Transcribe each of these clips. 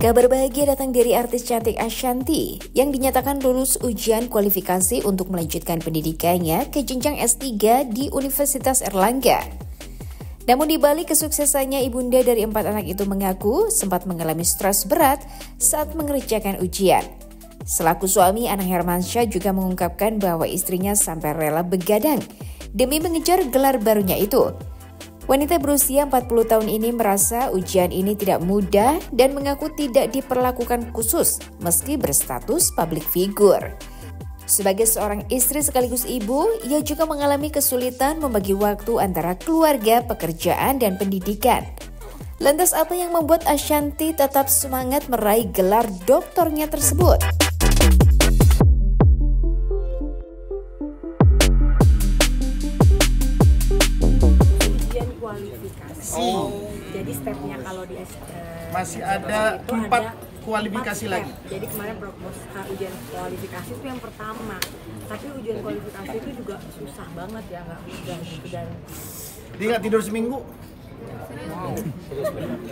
Kabar bahagia datang dari artis cantik Ashanty yang dinyatakan lulus ujian kualifikasi untuk melanjutkan pendidikannya ke jenjang S3 di Universitas Erlangga. Namun di balik kesuksesannya, ibunda dari 4 anak itu mengaku sempat mengalami stres berat saat mengerjakan ujian. Selaku suami, Anang Hermansyah juga mengungkapkan bahwa istrinya sampai rela begadang demi mengejar gelar barunya itu. Wanita berusia 40 tahun ini merasa ujian ini tidak mudah dan mengaku tidak diperlakukan khusus meski berstatus public figure. Sebagai seorang istri sekaligus ibu, ia juga mengalami kesulitan membagi waktu antara keluarga, pekerjaan, dan pendidikan. Lantas apa yang membuat Ashanty tetap semangat meraih gelar doktornya tersebut? Kualifikasi. Jadi stepnya kalau di masih ada 4 kualifikasi lagi. Jadi kemarin ujian kualifikasi itu yang pertama. Tapi ujian kualifikasi itu juga susah banget ya, nggak mudah gitu. Dan dia nggak tidur seminggu.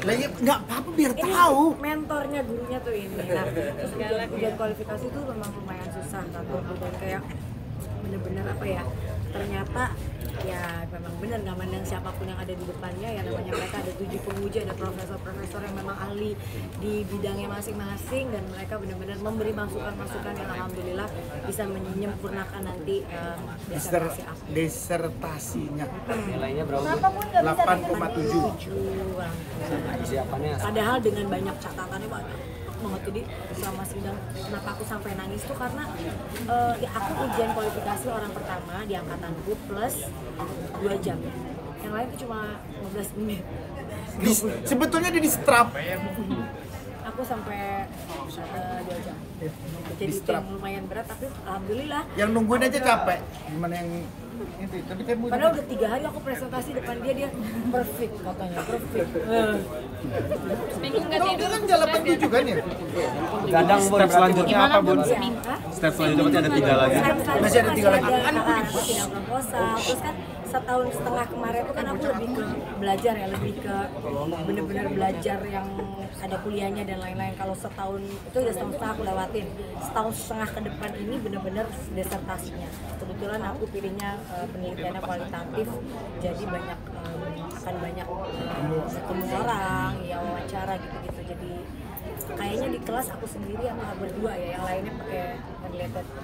Lagi nggak apa-apa biar ini tahu. Mentornya gurunya tuh ini. Nah, terus ujian kualifikasi itu memang lumayan susah dan kayak bener-bener apa ya? Ternyata ya memang benar, nggak mandang siapapun yang ada di depannya, ya namanya mereka ada 7 penguji, ada profesor-profesor yang memang ahli di bidangnya masing-masing, dan mereka benar-benar memberi masukan-masukan yang alhamdulillah bisa menyempurnakan nanti disertasi aku. Disertasinya. Nilainya berapa? 8,7. Padahal dengan banyak catatannya banyak banget. Jadi selama sidang, kenapa aku sampai nangis tuh karena ya aku ujian kualifikasi orang pertama di angkatanku plus 2 jam. Yang lain tuh cuma 15 menit. Sebetulnya dia di-strap. Aku sampai 2 jam. Jadi itu yang lumayan berat, tapi alhamdulillah. Yang nungguin aja capek. Gimana yang itu? Tapi kan padahal udah 3 hari aku presentasi depan dia perfect katanya, perfect. Seminggu nggak tidur kan jalan 87 kan ya? Gadang. Step selanjutnya apa, Bun? Step selanjutnya berarti ada 3 lagi. Masih ada 3 lagi. Aku sidang proposal, terus kan 1,5 tahun kemarin itu kan aku lebih ke belajar ya, lebih ke bener-bener belajar yang ada kuliahnya dan lain-lain. Kalau setahun itu udah setengah aku lewatin, setahun setengah ke depan ini bener-bener disertasinya. Kebetulan aku pilihnya penelitiannya kualitatif, jadi banyak akan banyak ketemu orang, ya wawancara gitu-gitu. Jadi kayaknya di kelas aku sendiri sama berdua ya, yang lainnya pakai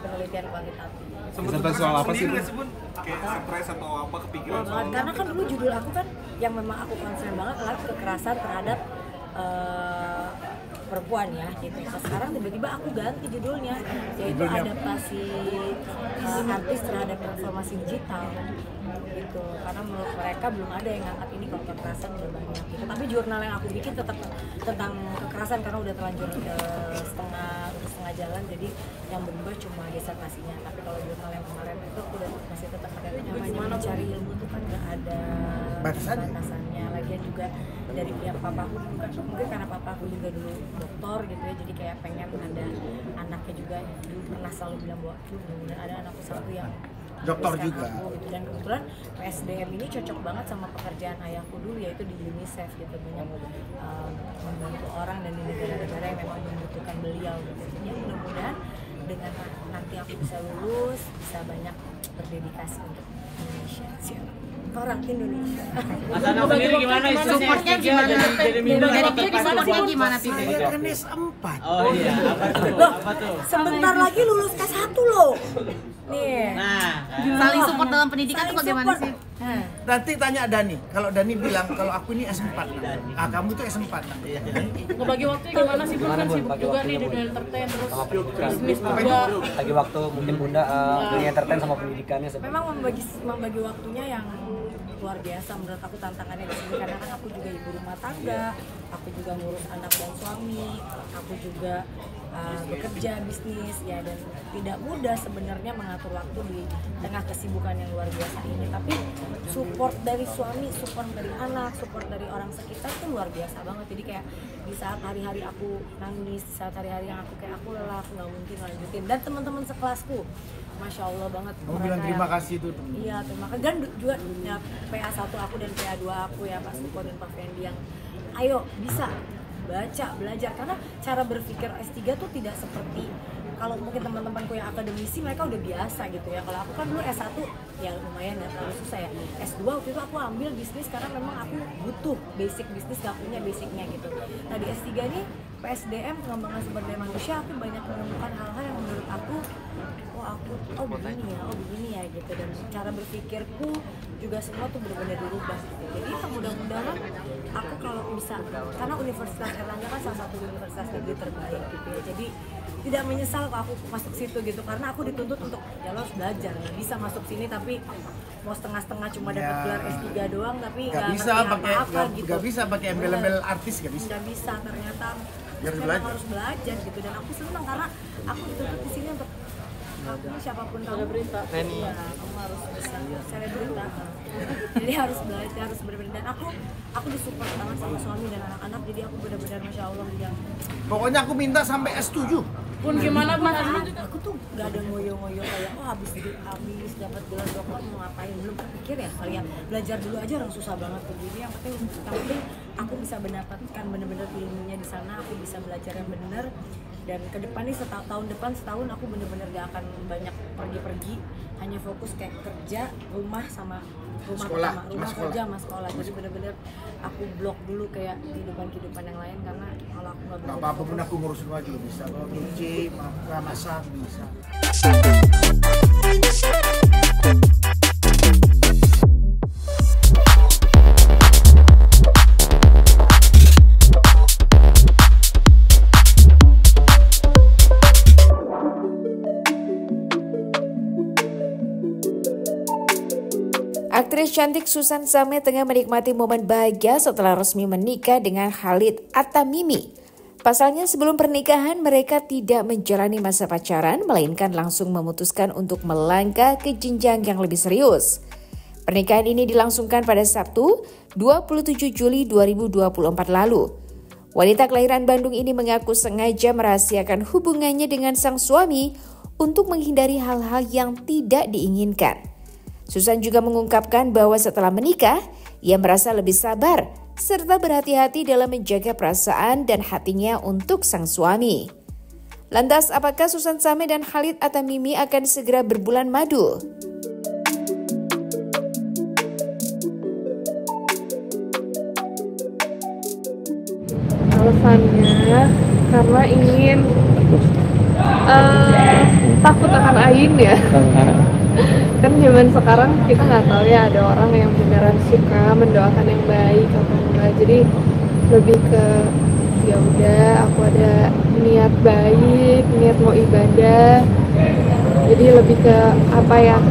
penelitian kualitatif. Tentang soal apa sih, Bun? Kayak stres atau apa kepikiran soal Karena kan dulu judul aku kan yang memang aku concern banget adalah kekerasan terhadap perempuan ya gitu. Nah, sekarang tiba-tiba aku ganti judulnya, yaitu adaptasi artis terhadap transformasi digital gitu. Karena menurut mereka belum ada yang ngangkat ini, kalau kekerasan udah banyak gitu. Tapi jurnal yang aku bikin tetap tentang kekerasan karena udah terlanjur setengah jalan, jadi yang berubah cuma disertasinya. Tapi kalau jurnal yang kemarin itu aku udah masih tetap ada namanya mencari ilmu itu kan nggak ada batasannya. Lagian juga dari pihak papaku bukan, mungkin karena papaku juga dulu dokter gitu ya, jadi kayak pengen ada anaknya juga. Dulu pernah selalu bilang bahwa benar ada anakku satu yang dokter juga aku, gitu. Dan kebetulan PSDM ini cocok banget sama pekerjaan ayahku dulu, yaitu di UNICEF gitu, banyak membantu orang dan di negara-negara yang memang membutuhkan beliau gitu. Jadi mudah-mudahan dengan nanti aku bisa lulus, bisa banyak berdedikasi untuk Indonesia. Orang Indonesia. Asana sendiri gimana? Supportnya gimana? Supportnya gimana sih? Saya kan S4. Oh iya, apa tuh? Sebentar lagi lulus K1 loh. Nih. Nah, Saling support dalam pendidikan itu bagaimana sih? Nanti tanya Dani. Kalau Dani bilang kalau aku ini S4. Kamu tuh S4. ngebagi waktunya gimana sih, Bun? Kan sibuk juga nih dunia entertain, terus bisnis juga. Lagi waktu mungkin Bunda dunia entertain sama pendidikannya Memang membagi waktunya yang luar biasa menurut aku tantangannya di sini, karena kan aku juga ibu rumah tangga, aku juga ngurus anak dan suami, aku juga bekerja bisnis ya, dan tidak mudah sebenarnya mengatur waktu di tengah kesibukan yang luar biasa ini. Tapi support dari suami, support dari anak, support dari orang sekitar itu luar biasa banget. Jadi kayak di saat hari-hari aku nangis, di saat hari-hari yang aku kayak aku lelah, aku nggak mungkin lanjutin, dan teman-teman sekelasku Masya Allah banget. Kamu bilang terima kasih tuh. Iya, terima kasih. Dan juga ya, PA1 aku dan PA2 aku ya, Pak Suko dan Pak Fendi yang ayo bisa baca, belajar, karena cara berpikir S3 tuh tidak seperti kalau mungkin teman-temanku yang akademisi mereka udah biasa gitu ya. Kalau aku kan dulu S1 ya lumayan ya, terlalu susah ya. S2 waktu itu aku ambil bisnis karena memang aku butuh basic bisnis, gak punya basicnya gitu. Nah di S3 ini PSDM, pengembangan sumber daya manusia, aku banyak menemukan hal-hal yang menurut aku begini ya gitu, dan cara berpikirku juga semua tuh benar-benar dirubah gitu. Jadi ya mudah-mudahan aku kalau bisa, karena Universitas Airlangga kan salah satu universitas negeri terbaik gitu ya, jadi tidak menyesal kalau aku masuk situ gitu, karena aku dituntut untuk ya lo harus belajar, nggak bisa masuk sini tapi mau setengah-setengah cuma dapat gelar S3 doang tapi nggak bisa ngerti pakai apa-apa gitu. nggak bisa pakai embel-embel artis, nggak bisa Ternyata Harus harus belajar gitu, dan aku senang karena aku dituntut di sini untuk kamu siapapun kamu ya, kamu harus bisa selebrita, jadi harus belajar, harus benar-benar, dan aku disupport banget sama suami dan anak-anak, jadi aku benar-benar masya Allah yang pokoknya aku minta sampai S7 pun gimana pun aku tuh gak ada ngoyo-ngoyo kayak habis dapat gelar dokter mau ngapain, belum terpikir ya kalian belajar dulu aja orang susah banget tuh. Jadi yang penting aku bisa mendapatkan bener-bener ilmunya di sana, aku bisa belajar yang bener, dan ke depan nih tahun depan setahun aku bener-bener gak akan banyak pergi-pergi, hanya fokus kayak kerja, rumah sekolah. kerja sama sekolah. Jadi bener-bener aku blok dulu kayak kehidupan yang lain, karena kalau aku nggak apa-apa pun aku ngurus semua juga bisa, kalau nyuci, masak bisa. Aktris cantik Susan Sameh tengah menikmati momen bahagia setelah resmi menikah dengan Khalid At-Tamimi. Pasalnya sebelum pernikahan mereka tidak menjalani masa pacaran, melainkan langsung memutuskan untuk melangkah ke jenjang yang lebih serius. Pernikahan ini dilangsungkan pada Sabtu, 27 Juli 2024 lalu. Wanita kelahiran Bandung ini mengaku sengaja merahasiakan hubungannya dengan sang suami untuk menghindari hal-hal yang tidak diinginkan. Susan juga mengungkapkan bahwa setelah menikah, ia merasa lebih sabar serta berhati-hati dalam menjaga perasaan dan hatinya untuk sang suami. Lantas, apakah Susan Sameh dan Khalid At-Tamimi akan segera berbulan madu? Alasannya karena ingin takut akan ain ya. Kan zaman sekarang kita nggak tahu ya, ada orang yang beneran suka mendoakan yang baik atau enggak, jadi lebih ke ya udah aku ada niat baik, niat mau ibadah, jadi lebih ke apa ya,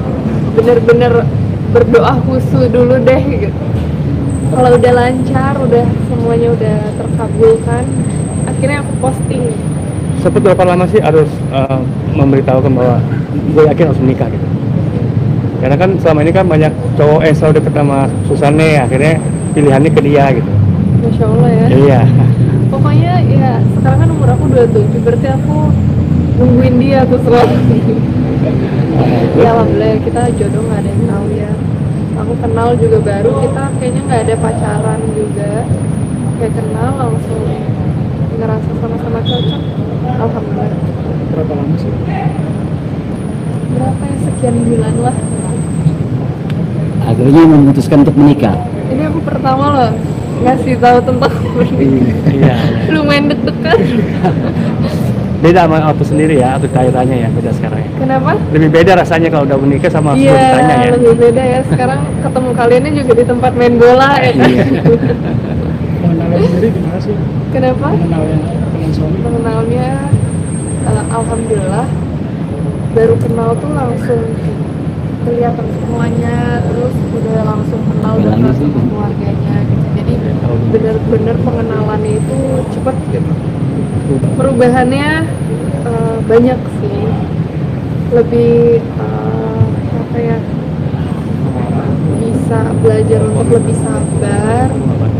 bener-bener berdoa khusyuk dulu deh gitu. Kalau udah lancar, udah semuanya udah terkabulkan, akhirnya aku posting. Seperti berapa lama sih harus memberitahukan bahwa gue yakin harus menikah gitu? Karena kan selama ini kan banyak cowok selalu deket sama Susanne, akhirnya pilihannya ke dia gitu. Masya Allah ya. Iya. Pokoknya ya sekarang kan umur aku 27, berarti aku nungguin dia tuh selalu. Ya alhamdulillah kita jodoh nggak ada yang tahu ya. Aku kenal juga baru, kita kayaknya nggak ada pacaran juga. Kayak kenal langsung ngerasa sama-sama cocok. Alhamdulillah. Berapa lama sih? Berapa ya, sekian bulan lah. Akhirnya memutuskan untuk menikah. Ini aku pertama loh ngasih tahu tentang pernikahan. Iya. Lumayan deg-degan. Beda sama waktu sendiri ya, waktu tanya ya, beda sekarang ya. Kenapa? Lebih beda rasanya kalau udah menikah sama sebelum ditanya ya. Iya, lebih beda ya. Sekarang ketemu kaliannya juga di tempat main bola ya kan. Iya. Mengenalnya sendiri gimana sih? Kenapa? Mengenalnya dengan suami? Mengenalnya alhamdulillah baru kenal tuh langsung kelihatan semuanya, terus udah langsung kenal dengan sama keluarganya gitu. Jadi bener-bener pengenalannya itu cepet gitu. Perubahannya banyak sih, lebih apa ya, bisa belajar untuk lebih sabar,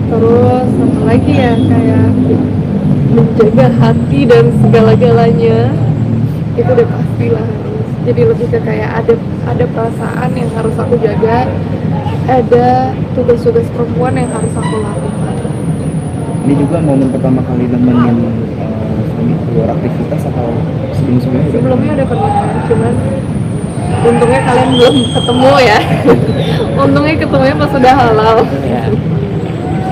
terus apa lagi ya, kayak menjaga hati dan segala-galanya itu udah pasti lah. Jadi lebih ke kayak ada perasaan yang harus aku jaga, ada tugas-tugas perempuan yang harus aku lakukan. Ini juga momen pertama kali nemenin suami keluar aktivitas atau sebelum-sebelumnya? Sebelumnya udah pernah, cuman untungnya kalian belum ketemu ya. Untungnya ketemunya pas sudah halal. Ya.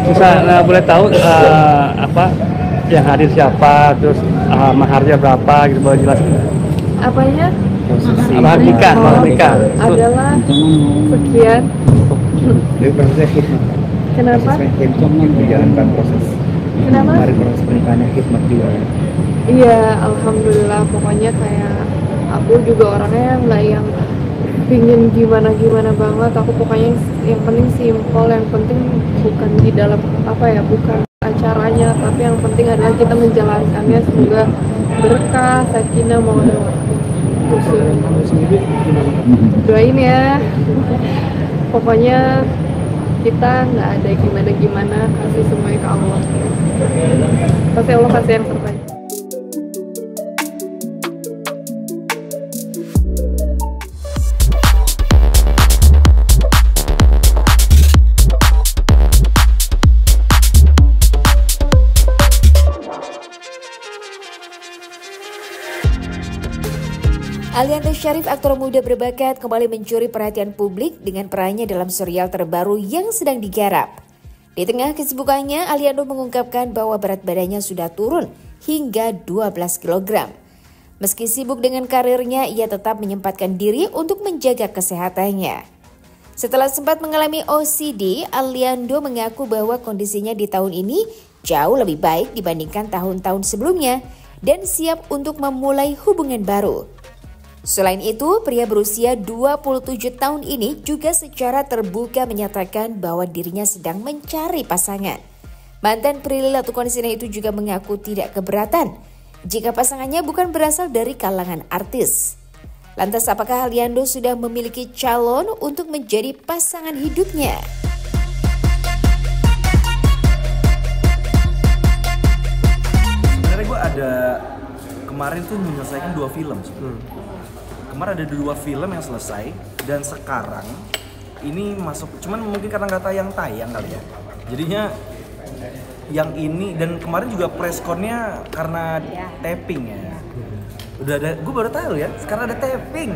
Bisa boleh tahu apa yang hadir siapa, terus maharnya berapa gitu, boleh jelasin? Apanya? Mahar nikah, adalah sekian. Dari prosesnya khidmat. Kenapa? Khidmat menjalankan proses. Kenapa? Hari proses pernikahannya khidmat juga. Iya, alhamdulillah. Pokoknya kayak aku juga orangnya nggak yang pingin gimana banget. Aku pokoknya yang penting simpel, yang penting bukan di dalam bukan acaranya, tapi yang penting adalah kita menjalankannya. Semoga berkah, sakinah, mawaddah warahmah. Doain ya. Pokoknya kita nggak ada gimana, kasih semuanya ke Allah. Pasti Allah kasih yang terbaik. Aliando Syarif, aktor muda berbakat, kembali mencuri perhatian publik dengan perannya dalam serial terbaru yang sedang digarap. Di tengah kesibukannya, Aliando mengungkapkan bahwa berat badannya sudah turun hingga 12 kg. Meski sibuk dengan karirnya, ia tetap menyempatkan diri untuk menjaga kesehatannya. Setelah sempat mengalami OCD, Aliando mengaku bahwa kondisinya di tahun ini jauh lebih baik dibandingkan tahun-tahun sebelumnya dan siap untuk memulai hubungan baru. Selain itu, pria berusia 27 tahun ini juga secara terbuka menyatakan bahwa dirinya sedang mencari pasangan. Mantan Prilly Latuconsina itu juga mengaku tidak keberatan jika pasangannya bukan berasal dari kalangan artis. Lantas apakah Aliando sudah memiliki calon untuk menjadi pasangan hidupnya? Sebenarnya gue ada kemarin tuh menyelesaikan 2 film. Kemarin ada 2 film yang selesai dan sekarang ini masuk, cuman mungkin karena nggak tayang kali ya. Jadinya yang ini, dan kemarin juga pressconnya karena taping ya. Udah ada, gue baru tahu ya, sekarang ada taping.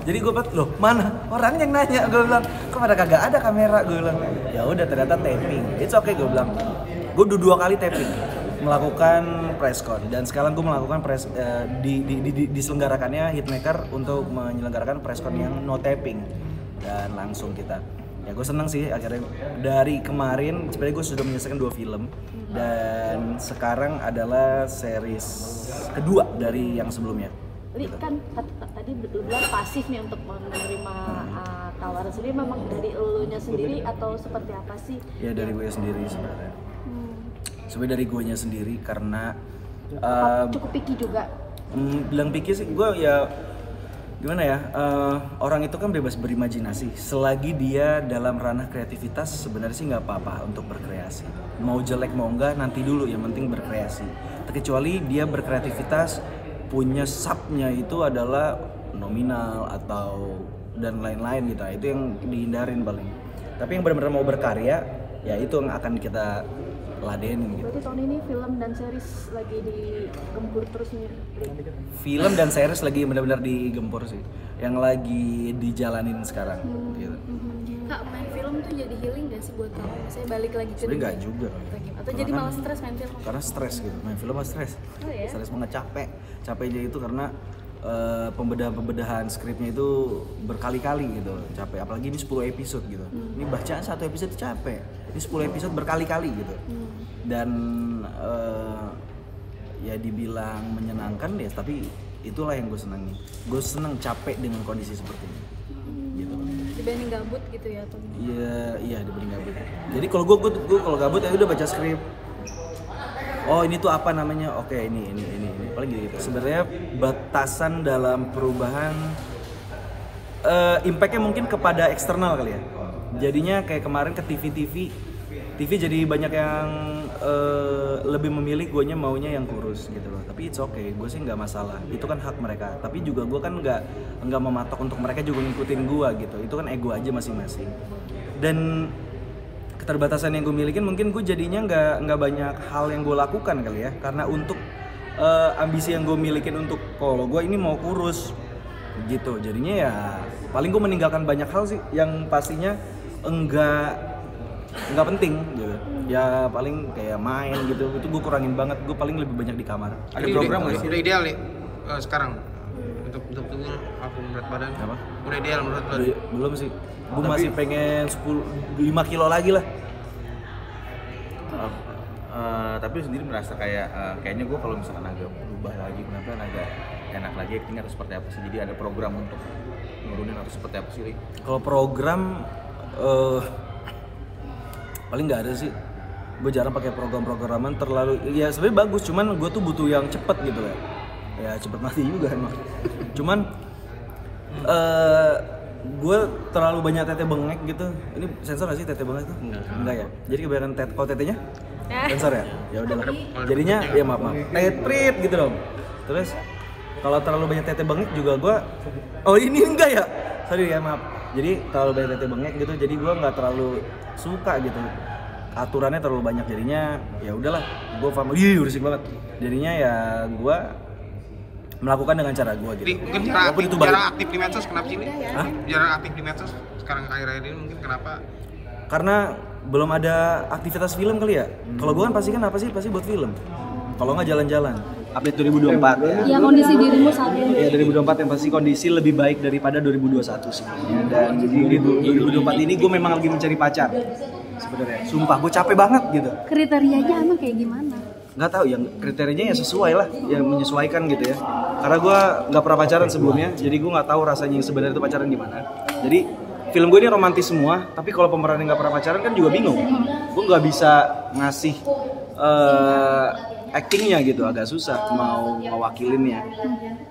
Jadi gue bilang, loh mana orang yang nanya? Gue bilang, kok pada kagak ada kamera? Gue bilang, ya udah ternyata taping. It's okay, gue bilang. Gue udah 2 kali taping, melakukan presscon, dan sekarang gue melakukan diselenggarakannya Hitmaker untuk menyelenggarakan presscon yang no taping dan langsung kita. Ya gue seneng sih akhirnya dari kemarin sebenarnya gue sudah menyelesaikan 2 film dan sekarang adalah series kedua dari yang sebelumnya. Li, kan tadi bilang pasif nih untuk menerima tawaran sendiri, memang dari elunya sendiri atau seperti apa sih? Ya dari gue sendiri sebenarnya. Sebenarnya dari guenya sendiri karena cukup picky juga. Bilang picky sih gue ya gimana ya, orang itu kan bebas berimajinasi selagi dia dalam ranah kreativitas. Sebenarnya sih nggak apa-apa untuk berkreasi, mau jelek mau enggak nanti dulu, yang penting berkreasi. Terkecuali dia berkreativitas punya subnya itu adalah nominal atau dan lain-lain gitu, itu yang dihindarin paling. Tapi yang benar-benar mau berkarya ya itu yang akan kita ladenin gitu. Berarti tahun ini film dan series lagi digempur terus nih? Film dan series lagi benar-benar digempur sih, yang lagi dijalanin sekarang gitu. Kak, main film tuh jadi healing gak sih buat kamu? Saya balik lagi ke sebenarnya nggak juga atau jadi malah stres main film? Karena stres gitu, main film mah stres. Oh, ya? Stres banget, capeknya itu karena pembedahan skripnya itu berkali-kali gitu, capek. Apalagi ini 10 episode gitu. Ini bacaan 1 episode capek, ini 10 episode berkali-kali gitu. Dan ya dibilang menyenangkan ya, tapi itulah yang gue senangi. Gue seneng capek dengan kondisi seperti ini gitu. Dibanding gabut gitu ya atau gimana? Iya dibanding gabut. Jadi kalau gue kalau gabut ya udah baca skrip. Oh ini tuh apa namanya? Oke ini paling gitu. Sebenarnya batasan dalam perubahan impactnya mungkin kepada eksternal kali ya. Jadinya kayak kemarin ke TV jadi banyak yang lebih memilih guanya maunya yang kurus gitu loh. Tapi it's okay, gue sih nggak masalah. Itu kan hak mereka. Tapi juga gue kan nggak mematok untuk mereka juga ngikutin gue gitu. Itu kan ego aja masing-masing. Dan keterbatasan yang gue milikin mungkin gue jadinya nggak banyak hal yang gue lakukan kali ya, karena untuk ambisi yang gue milikin untuk kalau gue ini mau kurus gitu, jadinya ya paling gue meninggalkan banyak hal sih yang pastinya enggak penting gitu. Ya paling kayak main gitu, itu gue kurangin banget, gue paling lebih banyak di kamar. Ada program nggak sih? Udah ideal nih sekarang untuk aku berat badan. Apa? Udah ideal menurut lo? Belum sih, gue masih pengen 5 kilo lagi lah. Tapi lu sendiri merasa kayaknya gue kalau misalkan agak berubah lagi, penampilan agak enak lagi, actingnya harus seperti apa sih? Jadi ada program untuk nurunin atau seperti apa sih? Kalau program paling nggak ada sih. Gue jarang pakai program-programan terlalu, ya sebenarnya bagus, cuman gue tuh butuh yang cepet gitu ya cepet mati juga emang. Cuman gue terlalu banyak tete bengek gitu. Ini sensor nggak sih tete bengek tuh? Enggak ya. Jadi kebanyakan kalau tetenya sensor ya. Ya udahlah. Jadinya ya maaf. Tetrit gitu dong. Terus kalau terlalu banyak tete bengek juga gue, ini enggak ya. Sorry ya maaf. Jadi terlalu banyak tete bengek gitu. Jadi gue nggak terlalu suka gitu. Aturannya terlalu banyak, jadinya ya udahlah. Gue berisik banget. Jadinya ya gue melakukan dengan cara gue gitu. Mungkin jarang aktif di medsos, kenapa sih ini? Jarang aktif di medsos sekarang akhir-akhir ini mungkin kenapa? Karena belum ada aktivitas film kali ya. Kalau gue kan pasti buat film. Kalau nggak jalan-jalan. Update 2024 ya. Ya kondisi dirimu saat ini. Ya 2024 yang pasti kondisi lebih baik daripada 2021 sebenarnya. Dan jadi di 2024 ini gue memang lagi mencari pacar. Sebenarnya, sumpah gue capek banget gitu. Kriterianya emang kayak gimana? Nggak tahu, yang kriterianya ya sesuai lah, yang menyesuaikan gitu ya. Karena gue nggak pernah pacaran sebelumnya, jadi gue nggak tahu rasanya yang sebenarnya itu pacaran gimana. Jadi film gue ini romantis semua, tapi kalau pemerannya nggak pernah pacaran kan juga bingung. Gue nggak bisa ngasih actingnya gitu, agak susah mau mewakilinnya.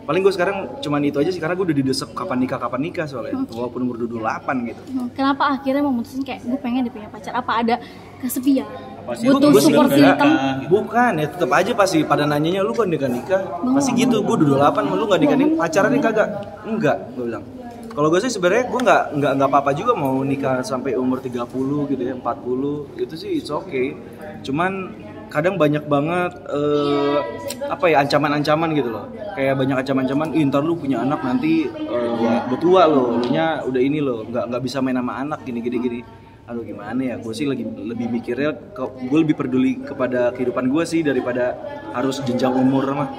Paling gue sekarang cuman itu aja sih, karena gue udah didesek kapan nikah soalnya, walaupun umur 28 gitu. Kenapa akhirnya memutusin kayak gue pengen punya pacar? Apa ada kesepian? Butuh support system? Bukan, ya tetap aja pasti pada nanyanya lu kan nikah. Pasti gitu, gue udah 28, lu nggak nikah, pacaran nih kagak? Enggak, gue bilang. Kalau gue sih sebenarnya gue nggak apa-apa juga mau nikah sampai umur 30 gitu ya, 40 itu sih it's okay. Cuman kadang banyak banget ancaman-ancaman gitu loh. Kayak banyak ancaman-ancaman, ntar lu punya anak nanti udah tua loh, lunya udah ini loh, nggak bisa main sama anak gini. Aduh gimana ya, gue sih lebih mikirnya, gue lebih peduli kepada kehidupan gue sih daripada harus jenjang umur mah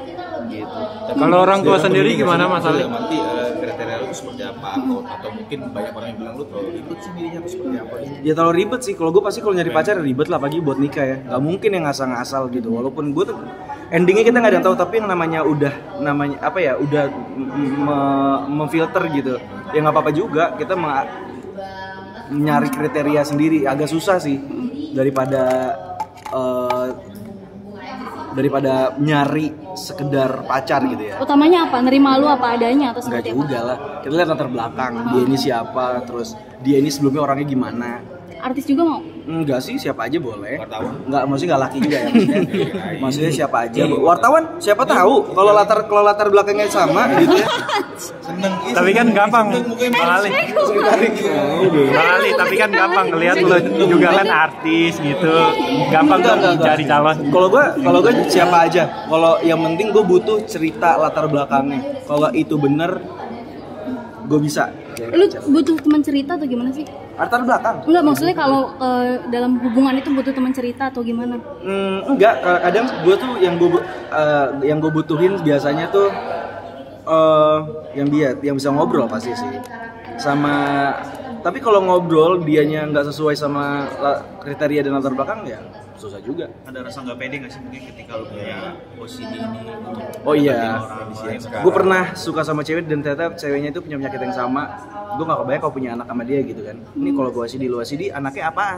gitu. Kalau orang tua sendiri gimana masalahnya? Nanti kriteria lu seperti apa atau mungkin banyak orang yang bilang lu terlalu ribet sih dirinya atau seperti apa? Ya terlalu ribet sih, kalau gue pasti kalau nyari pacar ribet lah, pagi buat nikah ya. Gak mungkin yang ngasal-ngasal gitu, walaupun gue tuh endingnya kita nggak ada yang tahu, tapi yang namanya udah memfilter gitu. Ya nggak apa-apa juga, kita nyari kriteria sendiri agak susah sih daripada nyari sekedar pacar gitu ya. Utamanya apa? Nerima lu apa adanya atau seperti apa? Enggak juga lah. Kita lihat latar belakang, dia ini siapa, terus dia ini sebelumnya orangnya gimana. Artis juga mau? Enggak sih, siapa aja boleh. Wartawan? Enggak, maksudnya enggak laki juga ya maksudnya. Maksudnya siapa aja. Wartawan siapa tahu kalau latar belakangnya sama gitu ya. Seneng. Tapi kan gampang, Bang Ali. Bang Ali, tapi kan gampang ngelihat lo juga kan artis gitu. Gampang tuh cari calon. Kalau gue siapa aja. Kalau yang penting gue butuh cerita latar belakangnya. Kalau itu bener, gue bisa. Lu butuh teman cerita atau gimana sih? Latar belakang? Enggak, maksudnya kalau dalam hubungan itu butuh teman cerita atau gimana? Enggak, kadang gue tuh yang gue butuhin biasanya tuh yang bisa ngobrol pasti sih. Tapi kalau ngobrol dianya nggak sesuai sama kriteria dan latar belakang ya susah juga. Ada rasa nggak pede nggak sih mungkin ketika lu punya OCD ini? Oh iya, gue pernah suka sama cewek dan ternyata ceweknya itu punya penyakit yang sama. Gue nggak kebayang kalau punya anak sama dia gitu kan. Ini kalau gue OCD, lu OCD, anaknya apaan?